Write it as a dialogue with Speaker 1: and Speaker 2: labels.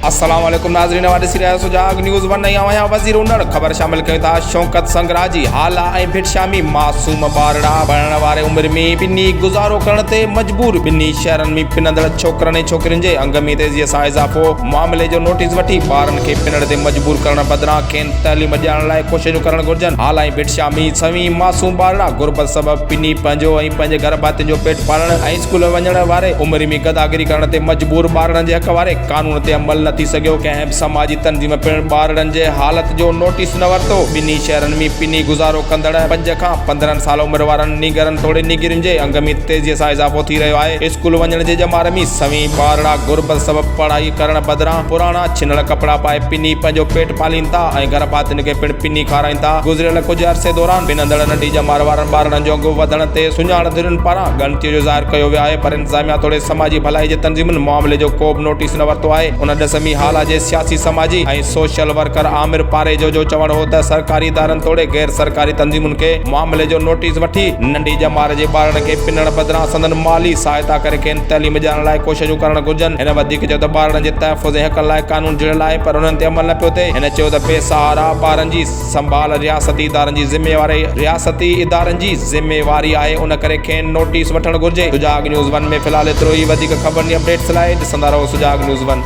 Speaker 1: अस्सलाम वालेकुम नाज़रीन, वादे सिरिया सुजाग न्यूज़ वन नई आया वज़ीर उन्नड़ खबर शामिल कयो था। शौकत संगराजी हाला ऐं भिट शामी मासूम ॿारड़ा पढ़ण वारे उम्र में पिनी गुज़ारो करण ते मजबूर। ॿिन्ही शहरनि में पिनंदड़ छोकरनि ऐं छोकिरियुनि जे अंग में तेज़ीअ सां इज़ाफ़ो। मामले जो नोटिस वठी ॿारनि खे पिनण ते मजबूर करण बदिरां खेनि तइलीम ॾियण लाइ कोशिशूं करणु घुरिजनि। हाला ऐं भिट शामी सवी मासूम ॿारड़ा गुरबत सबबि पिनी पंहिंजो ऐं पंहिंजे घर भातियुनि जो पेट पालण ऐं स्कूल वञण वारे उम्र में गदागिरी करण ते मजबूर ॿारनि जे हक़ वारे कानून ते अमल न थी सघियो। कंहिं बि समाजी तंज़ीम पिण ॿारनि जे हालत जो नोटिस न वरितो। ॿिन्ही शहरनि में पिनी गुज़ारो कंदड़ 5 खां 15 साल उम्र वारनि निगरनि तोड़े निगरियुनि जे अंग में तेज़ीअ सां इज़ाफ़ो थी रहियो आहे। स्कूल वञण जे जमार में सवी ॿारड़ा गुरबत सबबि पढ़ाई करण बदिरां पुराणा छिनल कपिड़ा पाए पिनी पंहिंजो पेट पालीनि था ऐं घर भातियुनि खे पिण पिनी खाराइनि था। गुज़िरियल कुझु अरसे दौरान पिनंदड़ नंढी जमार वारनि ॿारनि जो अघु वधण ते सुञाणंदड़नि पारां ॻणतीअ जो ज़ाहिर कयो वियो आहे, पर इंतज़ामिया तोड़े समाजी भलाई जे तंज़ीमुनि मामले जो को बि नोटिस न वरितो आहे। उन ॾिसमी हाला जे सियासी समाजी ऐं सोशल वर्कर आमिर पारेजो जो चवणु हो त सरकारी इदारनि तोड़े गैर सरकारी तंज़ीमुनि खे मामले जो नोटिस वठी नंढी जमार जे ॿारनि खे पिनण बदिरां संदन माली सहायता करे खेनि तइलीम ॾियण लाइ कोशिशूं करणु घुरिजनि। हिन वधीक चयो त ॿारनि जे तहफ़ुज़ ऐं हक़नि लाइ कानून जुड़ियल आहे, पर उन्हनि ते अमल न पियो थिए। हिन चयो त बेसहारा ॿारनि जी संभाल रियासती इदारनि जी ज़िम्मेवारी आहे, उन करे खेनि नोटिस वठणु घुरिजे। सुजाग न्यूज़ वन में फ़िलहाल एतिरो ई। वधीक ख़बरनि जी अपडेट्स लाइ ॾिसंदा रहो सुजाग न्यूज़ वन।